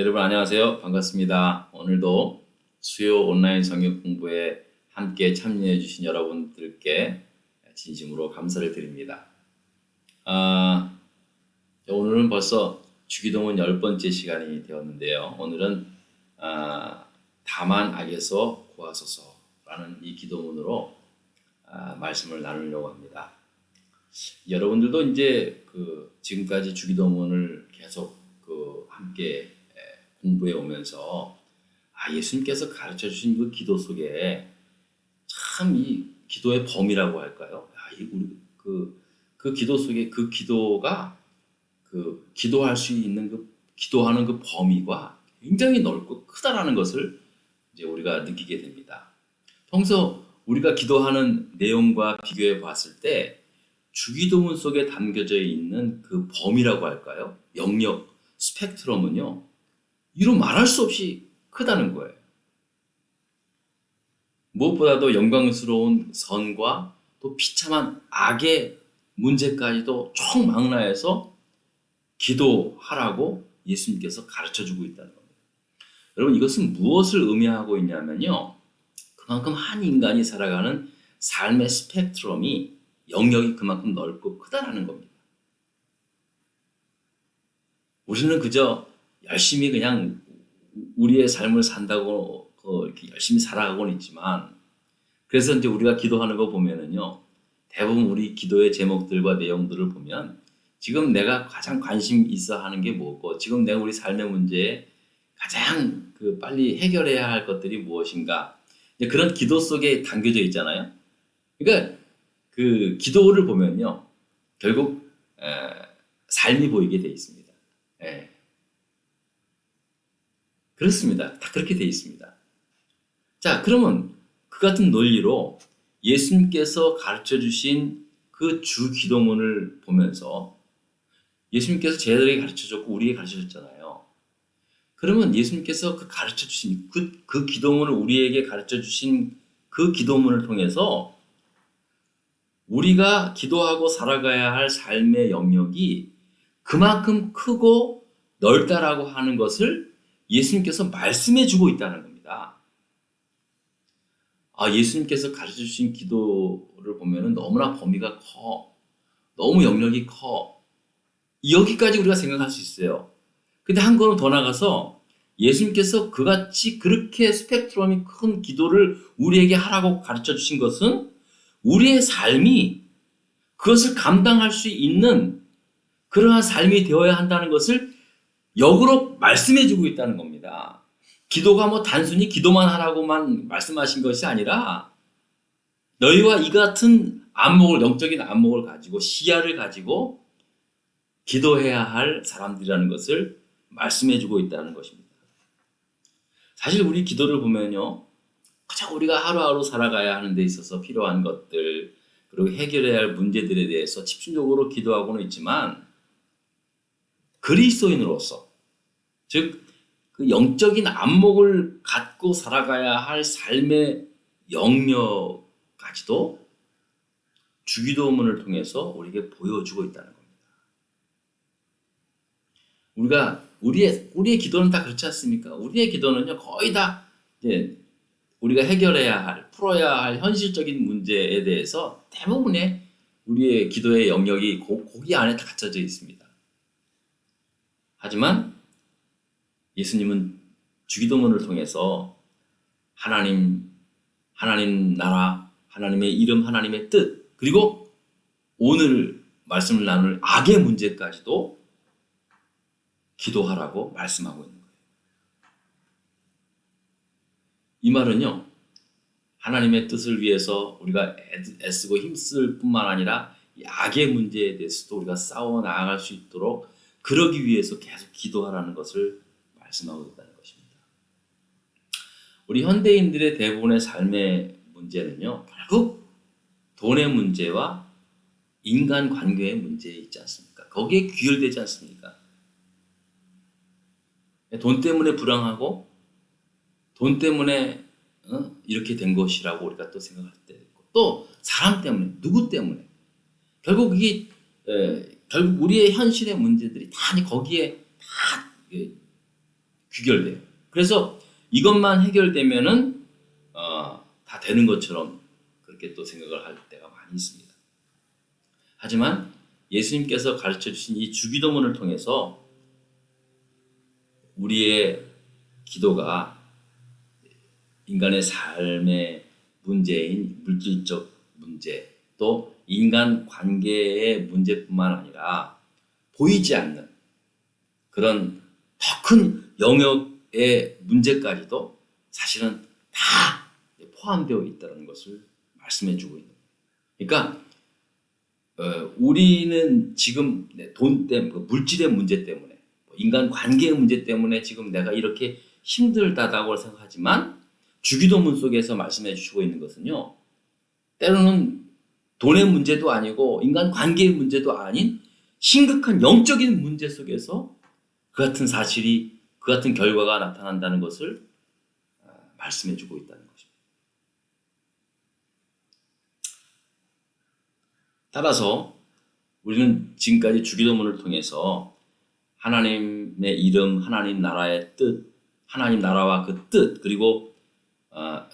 여러분 안녕하세요. 반갑습니다. 오늘도 수요 온라인 성경 공부에 함께 참여해 주신 여러분들께 진심으로 감사를 드립니다. 오늘은 벌써 주기도문 10번째 시간이 되었는데요. 오늘은 다만 악에서 구하소서라는 이 기도문으로 말씀을 나누려고 합니다. 여러분들도 이제 지금까지 주기도문을 계속 함께 공부해 오면서 예수님께서 가르쳐 주신 그 기도 속에 참 이 기도의 범위라고 할까요? 우리 그 기도 속에 그 기도가 기도할 수 있는 기도하는 그 범위가 굉장히 넓고 크다라는 것을 이제 우리가 느끼게 됩니다. 평소 우리가 기도하는 내용과 비교해 봤을 때 주기도문 속에 담겨져 있는 그 범위라고 할까요? 영역, 스펙트럼은요, 이루 말할 수 없이 크다는 거예요. 무엇보다도 영광스러운 선과 또 비참한 악의 문제까지도 총망라해서 기도하라고 예수님께서 가르쳐주고 있다는 겁니다. 여러분, 이것은 무엇을 의미하고 있냐면요, 그만큼 한 인간이 살아가는 삶의 스펙트럼이 영역이 그만큼 넓고 크다라는 겁니다. 우리는 그저 열심히 그냥 우리의 삶을 산다고 이렇게 열심히 살아가고는 있지만, 그래서 이제 우리가 기도하는 거 보면은요, 대부분 우리 기도의 제목들과 내용들을 보면 지금 내가 가장 관심 있어 하는 게 뭐고, 지금 내가 우리 삶의 문제에 가장 빨리 해결해야 할 것들이 무엇인가, 그런 기도 속에 담겨져 있잖아요. 그러니까 그 기도를 보면요, 결국 삶이 보이게 돼 있습니다. 그렇습니다. 다 그렇게 돼 있습니다. 자, 그러면 그 같은 논리로 예수님께서 가르쳐 주신 그 주 기도문을 보면서 예수님께서 제자들에게 가르쳐 줬고 우리에게 가르쳐 줬잖아요. 그러면 예수님께서 가르쳐 주신 그 기도문을 우리에게 가르쳐 주신 그 기도문을 통해서 우리가 기도하고 살아가야 할 삶의 영역이 그만큼 크고 넓다라고 하는 것을 예수님께서 말씀해 주고 있다는 겁니다. 예수님께서 가르쳐 주신 기도를 보면은 너무나 범위가 커. 너무 영역이 커. 여기까지 우리가 생각할 수 있어요. 근데 한 걸음 더 나가서 예수님께서 그같이 그렇게 스펙트럼이 큰 기도를 우리에게 하라고 가르쳐 주신 것은 우리의 삶이 그것을 감당할 수 있는 그러한 삶이 되어야 한다는 것을 역으로 말씀해 주고 있다는 겁니다. 기도가 단순히 기도만 하라고만 말씀하신 것이 아니라 너희와 이 같은 영적인 안목을 가지고 시야를 가지고 기도해야 할 사람들이라는 것을 말씀해 주고 있다는 것입니다. 사실 우리 기도를 보면요, 그저 우리가 하루하루 살아가야 하는 데 있어서 필요한 것들, 그리고 해결해야 할 문제들에 대해서 집중적으로 기도하고는 있지만, 그리스도인으로서, 즉 그 영적인 안목을 갖고 살아가야 할 삶의 영역까지도 주기도문을 통해서 우리에게 보여주고 있다는 겁니다. 우리의 기도는 다 그렇지 않습니까? 우리의 기도는요, 거의 다 이제 우리가 해결해야 할, 풀어야 할 현실적인 문제에 대해서 대부분의 우리의 기도의 영역이 거기 안에 다 갇혀져 있습니다. 하지만 예수님은 주기도문을 통해서 하나님 나라, 하나님의 이름, 하나님의 뜻, 그리고 오늘 말씀을 나눌 악의 문제까지도 기도하라고 말씀하고 있는 거예요. 이 말은요, 하나님의 뜻을 위해서 우리가 애쓰고 힘쓸 뿐만 아니라 이 악의 문제에 대해서도 우리가 싸워 나아갈 수 있도록 그러기 위해서 계속 기도하라는 것을 말씀하고 있다는 것입니다. 우리 현대인들의 대부분의 삶의 문제는요, 결국 돈의 문제와 인간관계의 문제에 있지 않습니까? 거기에 귀결되지 않습니까? 돈 때문에 불황하고 돈 때문에 이렇게 된 것이라고 우리가 또 생각할 때 있고, 또 사람 때문에, 누구 때문에, 결국 결국 우리의 현실의 문제들이 다 거기에 다 귀결돼요. 그래서 이것만 해결되면은 다 되는 것처럼 그렇게 또 생각을 할 때가 많이 있습니다. 하지만 예수님께서 가르쳐 주신 이 주기도문을 통해서 우리의 기도가 인간의 삶의 문제인 물질적 문제, 또 인간 관계의 문제뿐만 아니라 보이지 않는 그런 더 큰 영역의 문제까지도 사실은 다 포함되어 있다는 것을 말씀해 주고 있는 거예요. 그러니까 우리는 지금 돈 때문에, 물질의 문제 때문에, 인간 관계의 문제 때문에 지금 내가 이렇게 힘들다고 생각하지만 주기도문 속에서 말씀해 주시고 있는 것은요, 때로는 돈의 문제도 아니고 인간 관계의 문제도 아닌 심각한 영적인 문제 속에서 그 같은 사실이, 그 같은 결과가 나타난다는 것을 말씀해 주고 있다는 것입니다. 따라서 우리는 지금까지 주기도문을 통해서 하나님의 이름, 하나님 나라의 뜻, 하나님 나라와 그 뜻, 그리고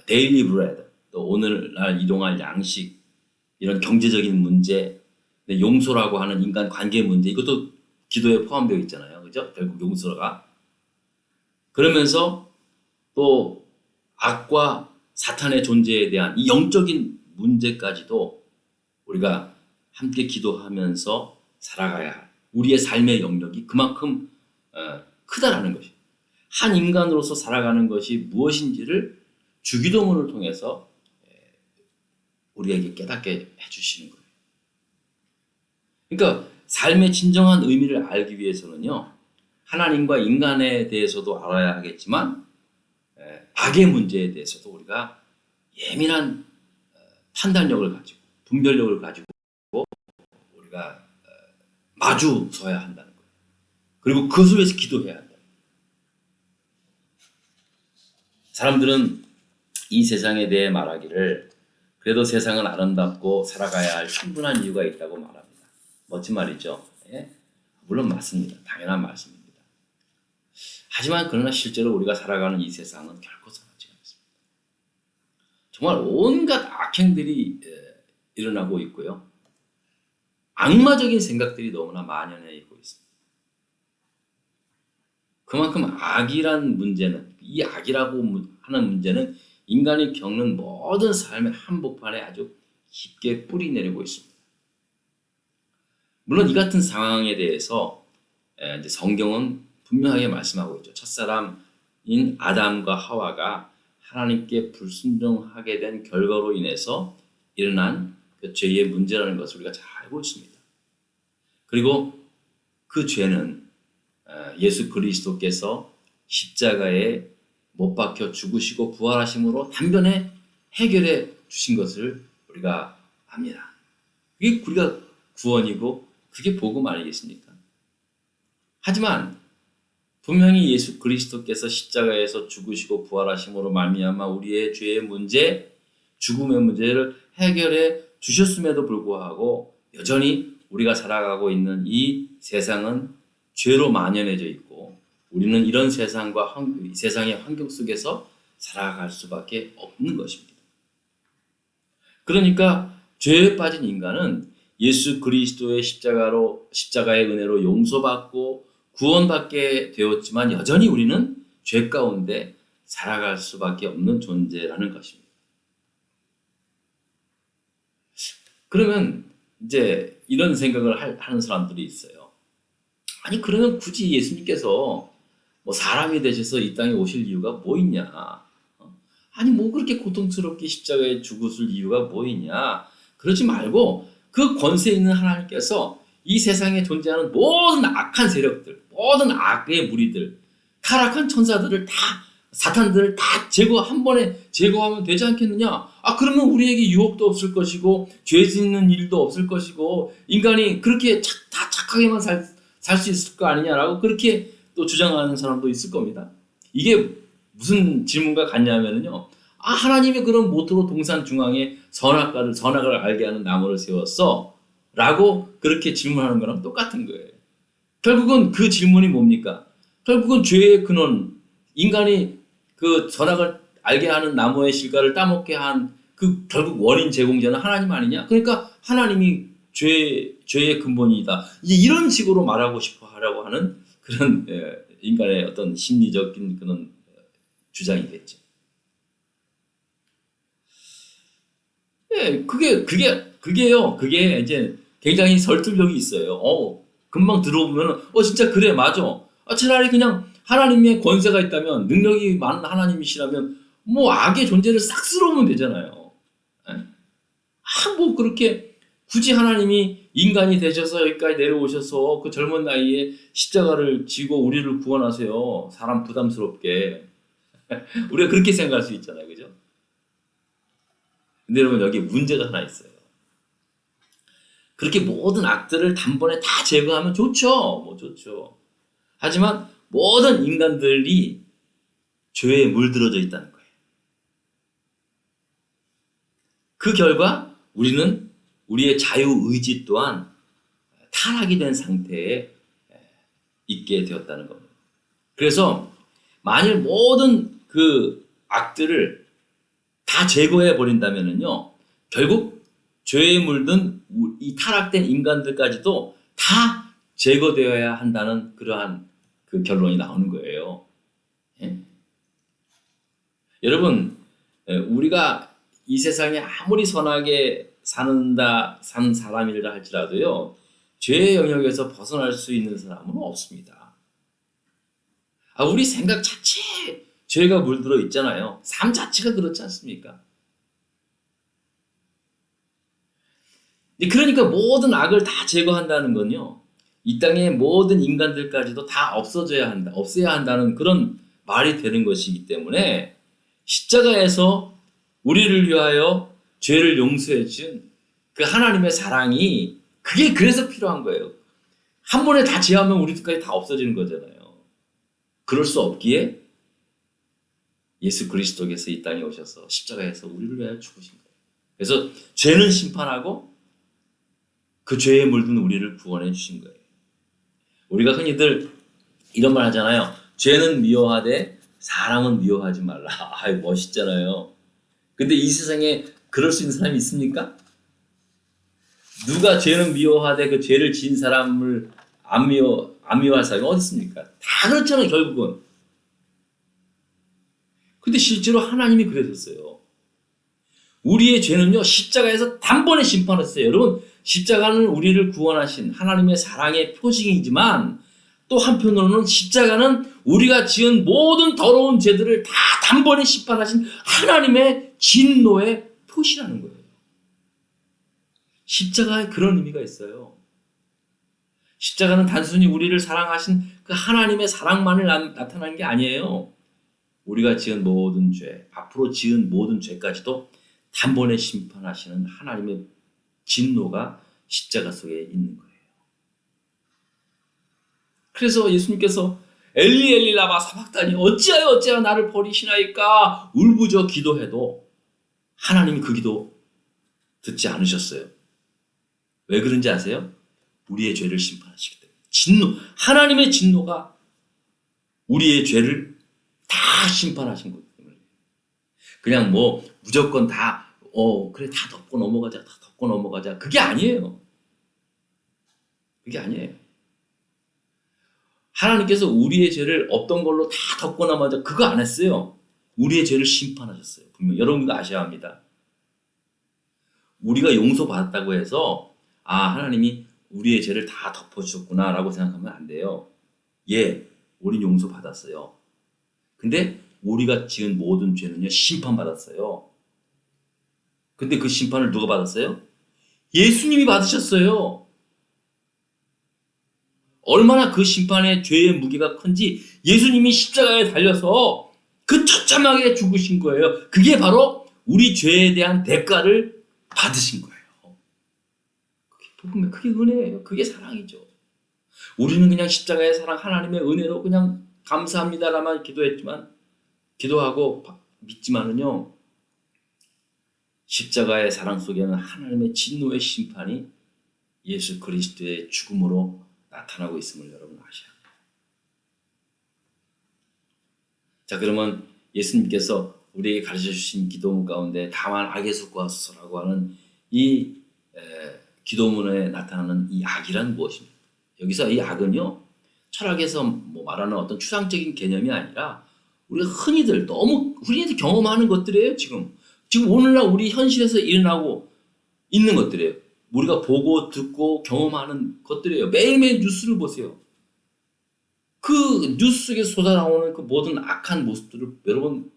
데일리 브레드, 또 오늘날 이동할 양식, 이런 경제적인 문제, 용서라고 하는 인간 관계 문제, 이것도 기도에 포함되어 있잖아요. 그죠? 결국 용서가. 그러면서 또 악과 사탄의 존재에 대한 이 영적인 문제까지도 우리가 함께 기도하면서 살아가야 할 우리의 삶의 영역이 그만큼 크다라는 것입니다. 한 인간으로서 살아가는 것이 무엇인지를 주기도문을 통해서 우리에게 깨닫게 해주시는 거예요. 그러니까 삶의 진정한 의미를 알기 위해서는요, 하나님과 인간에 대해서도 알아야 하겠지만 악의 문제에 대해서도 우리가 예민한 판단력을 가지고 분별력을 가지고 우리가 마주 서야 한다는 거예요. 그리고 그것을 위해서 기도해야 한다. 사람들은 이 세상에 대해 말하기를 그래도 세상은 아름답고 살아가야 할 충분한 이유가 있다고 말합니다. 멋진 말이죠. 예? 물론 맞습니다. 당연한 말씀입니다. 하지만 그러나 실제로 우리가 살아가는 이 세상은 결코 선하지 않습니다. 정말 온갖 악행들이 일어나고 있고요. 악마적인 생각들이 너무나 만연해 있고 있습니다. 그만큼 악이란 문제는, 이 악이라고 하는 문제는 인간이 겪는 모든 삶의 한복판에 아주 깊게 뿌리 내리고 있습니다. 물론 이 같은 상황에 대해서 이제 성경은 분명하게 말씀하고 있죠. 첫사람인 아담과 하와가 하나님께 불순종하게 된 결과로 인해서 일어난 그 죄의 문제라는 것을 우리가 잘 알고 있습니다. 그리고 그 죄는 예수 그리스도께서 십자가에 못 박혀 죽으시고 부활하심으로 단번에 해결해 주신 것을 우리가 압니다. 그게 우리가 구원이고 그게 복음 아니겠습니까? 하지만 분명히 예수 그리스도께서 십자가에서 죽으시고 부활하심으로 말미암아 우리의 죄의 문제, 죽음의 문제를 해결해 주셨음에도 불구하고 여전히 우리가 살아가고 있는 이 세상은 죄로 만연해져 있고 우리는 이런 세상의 환경 속에서 살아갈 수밖에 없는 것입니다. 그러니까 죄에 빠진 인간은 예수 그리스도의 십자가의 은혜로 용서받고 구원받게 되었지만 여전히 우리는 죄 가운데 살아갈 수밖에 없는 존재라는 것입니다. 그러면 이제 이런 생각을 하는 사람들이 있어요. 아니 그러면 굳이 예수님께서 뭐 사람이 되셔서 이 땅에 오실 이유가 뭐 있냐? 아니 뭐 그렇게 고통스럽게 십자가에 죽으실 이유가 뭐 있냐? 그러지 말고 그 권세 있는 하나님께서 이 세상에 존재하는 모든 악한 세력들, 모든 악의 무리들, 타락한 천사들을 다, 사탄들을 다 한 번에 제거하면 되지 않겠느냐? 아 그러면 우리에게 유혹도 없을 것이고 죄 짓는 일도 없을 것이고 인간이 그렇게 다 착하게만 살 수 있을 거 아니냐라고 그렇게 또 주장하는 사람도 있을 겁니다. 이게 무슨 질문과 같냐면요. 아 하나님의 그런 모토로 동산 중앙에 선악을 알게 하는 나무를 세웠어 라고 그렇게 질문하는 거랑 똑같은 거예요. 결국은 그 질문이 뭡니까? 결국은 죄의 근원, 인간이 그 선악을 알게 하는 나무의 실과를 따먹게 한 그 결국 원인 제공자는 하나님 아니냐? 그러니까 하나님이 죄의 근본이다. 이제 이런 식으로 말하고 싶어 하려고 하는 그런 인간의 어떤 심리적인 그런 주장이겠죠. 예, 그게요. 그게 이제 굉장히 설득력이 있어요. 금방 들어보면은, 진짜 그래, 맞아. 차라리 그냥 하나님의 권세가 있다면, 능력이 많은 하나님이시라면, 뭐 악의 존재를 싹 쓸어오면 되잖아요. 예? 뭐 그렇게 굳이 하나님이 인간이 되셔서 여기까지 내려오셔서 그 젊은 나이에 십자가를 지고 우리를 구원하세요. 사람 부담스럽게. 우리가 그렇게 생각할 수 있잖아요. 그죠? 근데 여러분, 여기 문제가 하나 있어요. 그렇게 모든 악들을 단번에 다 제거하면 좋죠. 뭐 좋죠. 하지만 모든 인간들이 죄에 물들어져 있다는 거예요. 그 결과 우리는 우리의 자유의지 또한 타락이 된 상태에 있게 되었다는 겁니다. 그래서 만일 모든 그 악들을 다 제거해 버린다면요, 결국 죄에 물든 이 타락된 인간들까지도 다 제거되어야 한다는 그러한 그 결론이 나오는 거예요. 예? 여러분, 우리가 이 세상에 아무리 선하게 사는 사람이라 할지라도요, 죄의 영역에서 벗어날 수 있는 사람은 없습니다. 우리 생각 자체에 죄가 물들어 있잖아요. 삶 자체가 그렇지 않습니까? 그러니까 모든 악을 다 제거한다는 건요, 이 땅의 모든 인간들까지도 다 없어야 한다는 그런 말이 되는 것이기 때문에 십자가에서 우리를 위하여 죄를 용서해 준 그 하나님의 사랑이 그게 그래서 필요한 거예요. 한 번에 다 제하면 우리들까지 다 없어지는 거잖아요. 그럴 수 없기에 예수 그리스도께서 이 땅에 오셔서 십자가에서 우리를 위하여 죽으신 거예요. 그래서 죄는 심판하고 그 죄에 물든 우리를 구원해 주신 거예요. 우리가 흔히들 이런 말 하잖아요. 죄는 미워하되 사랑은 미워하지 말라. 멋있잖아요. 근데 이 세상에 그럴 수 있는 사람이 있습니까? 누가 죄는 미워하되 그 죄를 지은 사람을 안 미워할 사람이 어디 있습니까? 다 그렇잖아요, 결국은. 근데 실제로 하나님이 그러셨어요. 우리의 죄는요, 십자가에서 단번에 심판했어요. 여러분, 십자가는 우리를 구원하신 하나님의 사랑의 표징이지만 또 한편으로는 십자가는 우리가 지은 모든 더러운 죄들을 다 단번에 심판하신 하나님의 진노의 표시라는 거예요. 십자가에 그런 의미가 있어요. 십자가는 단순히 우리를 사랑하신 그 하나님의 사랑만을 나타나는 게 아니에요. 우리가 지은 모든 죄, 앞으로 지은 모든 죄까지도 단번에 심판하시는 하나님의 진노가 십자가 속에 있는 거예요. 그래서 예수님께서 엘리 엘리 라마 사박다니 어찌하여 나를 버리시나이까 울부짖어 기도해도 하나님이 그 기도 듣지 않으셨어요. 왜 그런지 아세요? 우리의 죄를 심판하시기 때문에. 하나님의 진노가 우리의 죄를 다 심판하신 거기 때문에. 그냥 뭐 무조건 다 그래 다 덮고 넘어가자. 그게 아니에요. 그게 아니에요. 하나님께서 우리의 죄를 없던 걸로 다 덮고 넘어가자. 그거 안 했어요. 우리의 죄를 심판하셨어요. 분명 여러분도 아셔야 합니다. 우리가 용서받았다고 해서 하나님이 우리의 죄를 다 덮어주셨구나 라고 생각하면 안 돼요. 우린 용서받았어요. 근데 우리가 지은 모든 죄는요, 심판받았어요. 근데 그 심판을 누가 받았어요? 예수님이 받으셨어요. 얼마나 그 심판의 죄의 무게가 큰지 예수님이 십자가에 달려서 그 처참하게 죽으신 거예요. 그게 바로 우리 죄에 대한 대가를 받으신 거예요. 그게 은혜예요. 그게 사랑이죠. 우리는 그냥 십자가의 사랑, 하나님의 은혜로 그냥 감사합니다라만 기도하고 믿지만은요, 십자가의 사랑 속에는 하나님의 진노의 심판이 예수 그리스도의 죽음으로 나타나고 있음을 여러분 아셔야 합니다. 자, 그러면 예수님께서 우리에게 가르쳐 주신 기도문 가운데 다만 악에서 구하소서라고 하는 이 기도문에 나타나는 이 악이란 무엇입니까? 여기서 이 악은요, 철학에서 뭐 말하는 어떤 추상적인 개념이 아니라 우리가 너무 흔히들 경험하는 것들이에요. 지금 오늘날 우리 현실에서 일어나고 있는 것들이에요. 우리가 보고 듣고 경험하는 것들이에요. 매일매일 뉴스를 보세요. 그 뉴스 속에 쏟아나오는 그 모든 악한 모습들을 여러분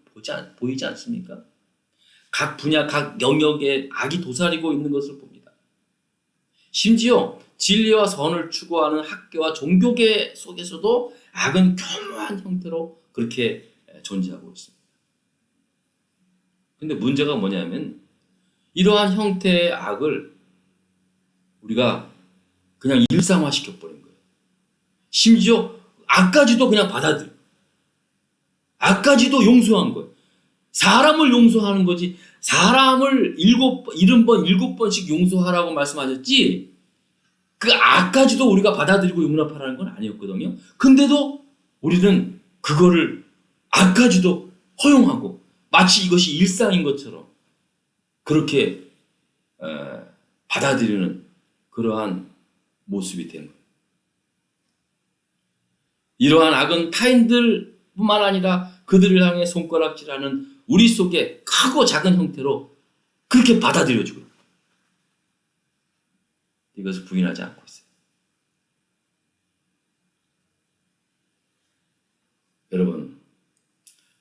보이지 않습니까? 각 분야, 각 영역에 악이 도사리고 있는 것을 봅니다. 심지어 진리와 선을 추구하는 학교와 종교계 속에서도 악은 교묘한 형태로 그렇게 존재하고 있습니다. 근데 문제가 뭐냐면 이러한 형태의 악을 우리가 그냥 일상화시켜버린 거예요. 심지어 악까지도 그냥 받아들여. 악까지도 용서한 거예요. 사람을 용서하는 거지, 사람을 70번씩 용서하라고 말씀하셨지, 그 악까지도 우리가 받아들이고 용납하라는 건 아니었거든요. 근데도 우리는 그거를 악까지도 허용하고 마치 이것이 일상인 것처럼 그렇게 받아들이는 그러한 모습이 된 거예요. 이러한 악은 타인들뿐만 아니라 그들을 향해 손가락질하는 우리 속에 크고 작은 형태로 그렇게 받아들여지고 있습니다. 이것을 부인하지 않고 있어요. 여러분,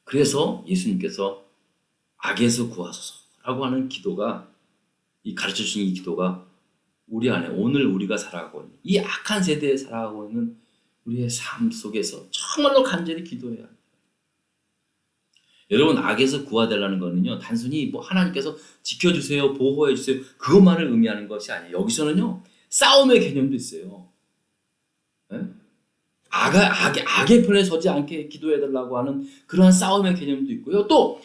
그래서 예수님께서 악에서 구하소서라고 하는 기도가, 이 가르쳐 주신 이 기도가 우리 안에 오늘 우리가 살아가고 있는 이 악한 세대에 살아가고 있는 우리의 삶 속에서 정말로 간절히 기도해야 합니다. 여러분, 악에서 구하달라는 거는요, 단순히 뭐 하나님께서 지켜주세요, 보호해주세요, 그것만을 의미하는 것이 아니에요. 여기서는요, 싸움의 개념도 있어요. 네? 악의 편에 서지 않게 기도해달라고 하는 그러한 싸움의 개념도 있고요. 또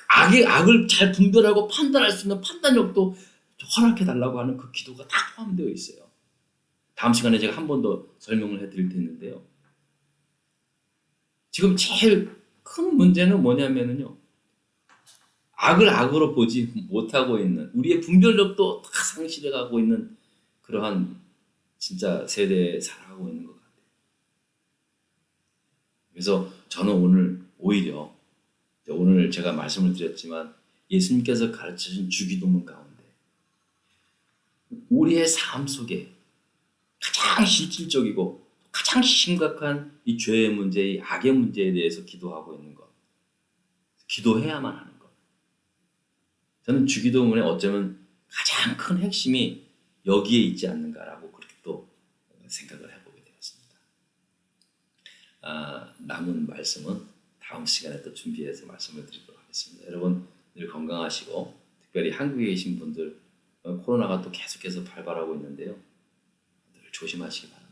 악을 잘 분별하고 판단할 수 있는 판단력도 허락해달라고 하는 그 기도가 다 포함되어 있어요. 다음 시간에 제가 한 번 더 설명을 해드릴 텐데요. 지금 제일 큰 문제는 뭐냐면요, 악을 악으로 보지 못하고 있는, 우리의 분별력도 다 상실해가고 있는 그러한 진짜 세대에 살아가고 있는 것 같아요. 그래서 저는 오히려 오늘 제가 말씀을 드렸지만 예수님께서 가르치신 주기도문 가운데 우리의 삶 속에 가장 실질적이고 가장 심각한 이 죄의 문제, 이 악의 문제에 대해서 기도하고 있는 것, 기도해야만 하는 것. 저는 주기도문에 어쩌면 가장 큰 핵심이 여기에 있지 않는가라고 그렇게 또 생각을 해보게 되었습니다. 남은 말씀은 다음 시간에 또 준비해서 말씀을 드리도록 하겠습니다. 여러분 늘 건강하시고, 특별히 한국에 계신 분들 코로나가 또 계속해서 발발하고 있는데요. 늘 조심하시기 바랍니다.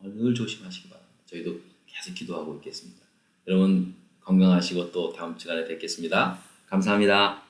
늘 조심하시기 바랍니다. 저희도 계속 기도하고 있겠습니다. 여러분 건강하시고 또 다음 시간에 뵙겠습니다. 감사합니다.